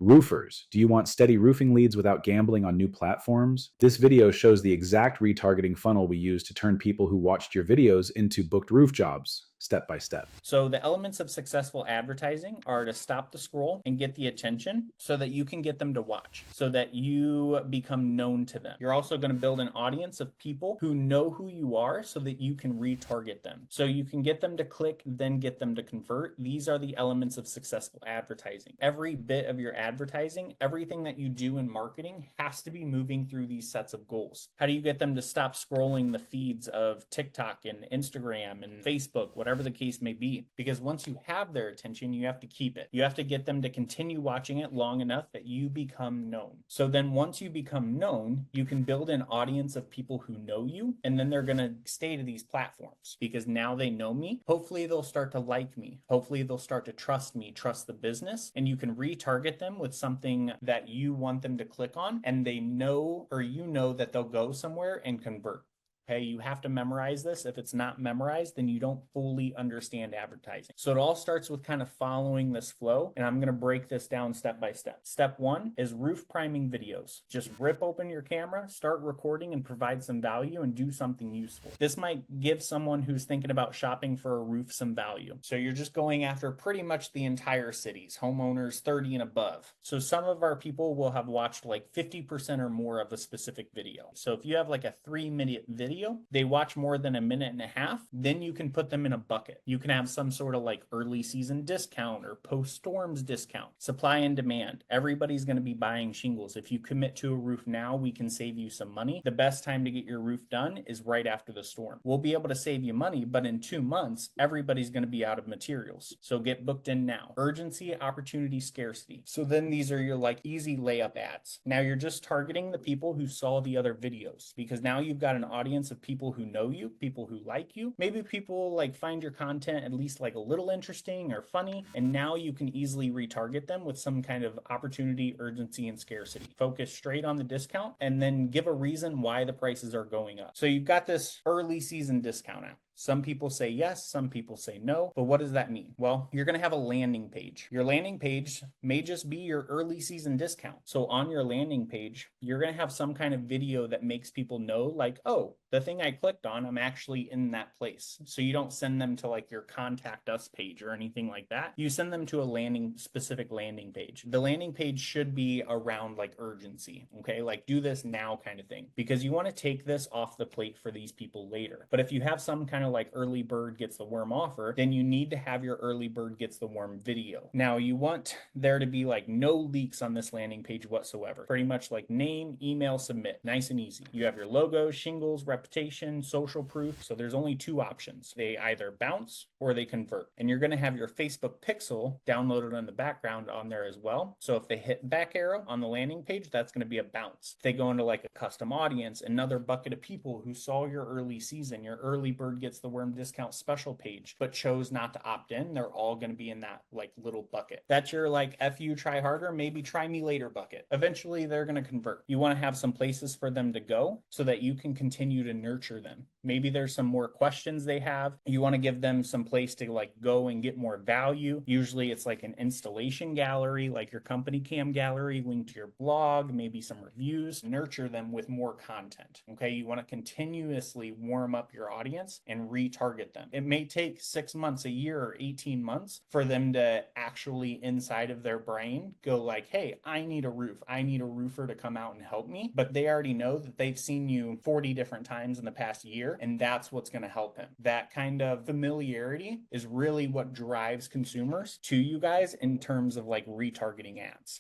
Roofers, do you want steady roofing leads without gambling on new platforms? This video shows the exact retargeting funnel we use to turn people who watched your videos into booked roof jobs, step by step. So the elements of successful advertising are to stop the scroll and get the attention so that you can get them to watch, so that you become known to them. You're also going to build an audience of people who know who you are so that you can retarget them. So you can get them to click, then get them to convert. These are the elements of successful advertising. Every bit of your advertising, everything that you do in marketing has to be moving through these sets of goals. How do you get them to stop scrolling the feeds of TikTok and Instagram and Facebook, whatever the case may be? Because once you have their attention, you have to keep it. You have to get them to continue watching it long enough that you become known. So then once you become known, you can build an audience of people who know you, and then they're going to stay to these platforms because now they know me. Hopefully they'll start to like me. Hopefully they'll start to trust me, trust the business, and you can retarget them with something that you want them to click on, and they know, or you know, that they'll go somewhere and convert. Okay, you have to memorize this. If it's not memorized, then you don't fully understand advertising. So it all starts with kind of following this flow, and I'm going to break this down step by step. Step one is roof priming videos. Just rip open your camera, start recording, and provide some value and do something useful. This might give someone who's thinking about shopping for a roof some value. So you're just going after pretty much the entire cities, homeowners 30 and above. So some of our people will have watched like 50% or more of a specific video. So if you have like a 3-minute video, they watch more than a minute and a half, then you can put them in a bucket. You can have some sort of like early season discount or post storms discount. Supply and demand. Everybody's going to be buying shingles. If you commit to a roof now, we can save you some money. The best time to get your roof done is right after the storm. We'll be able to save you money, but in 2 months, everybody's going to be out of materials. So get booked in now. Urgency, opportunity, scarcity. So then these are your like easy layup ads. Now you're just targeting the people who saw the other videos, because now you've got an audience of people who know you, people who like you. Maybe people like find your content at least like a little interesting or funny, and now you can easily retarget them with some kind of opportunity, urgency, and scarcity. Focus straight on the discount and then give a reason why the prices are going up. So you've got this early season discount out. Some people say yes, some people say no, but what does that mean? Well, you're going to have a landing page. Your landing page may just be your early season discount. So on your landing page, you're going to have some kind of video that makes people know like, oh, the thing I clicked on, I'm actually in that place. So you don't send them to like your contact us page or anything like that. You send them to a specific landing page. The landing page should be around like urgency, okay? Like do this now kind of thing, because you want to take this off the plate for these people later. But if you have some kind of like early bird gets the worm offer, then you need to have your early bird gets the worm video. Now you want there to be like no leaks on this landing page whatsoever. Pretty much like name, email, submit. Nice and easy. You have your logo, shingles, reputation, social proof. So there's only 2 options. They either bounce or they convert. And you're going to have your Facebook pixel downloaded on the background on there as well. So if they hit back arrow on the landing page, that's going to be a bounce. If they go into like a custom audience, another bucket of people who saw your early season, your early bird gets the worm discount special page, but chose not to opt in, they're all going to be in that like little bucket. That's your like F you try harder, maybe try me later bucket. Eventually they're going to convert. You want to have some places for them to go so that you can continue to nurture them. Maybe there's some more questions they have. You want to give them some place to like go and get more value. Usually it's like an installation gallery, like your company cam gallery, link to your blog, maybe some reviews. Nurture them with more content. Okay, you want to continuously warm up your audience and retarget them. It may take 6 months, a year, or 18 months for them to actually inside of their brain go like, hey, I need a roof. I need a roofer to come out and help me. But they already know that they've seen you 40 different times in the past year, and that's what's going to help him. That kind of familiarity is really what drives consumers to you guys in terms of like retargeting ads.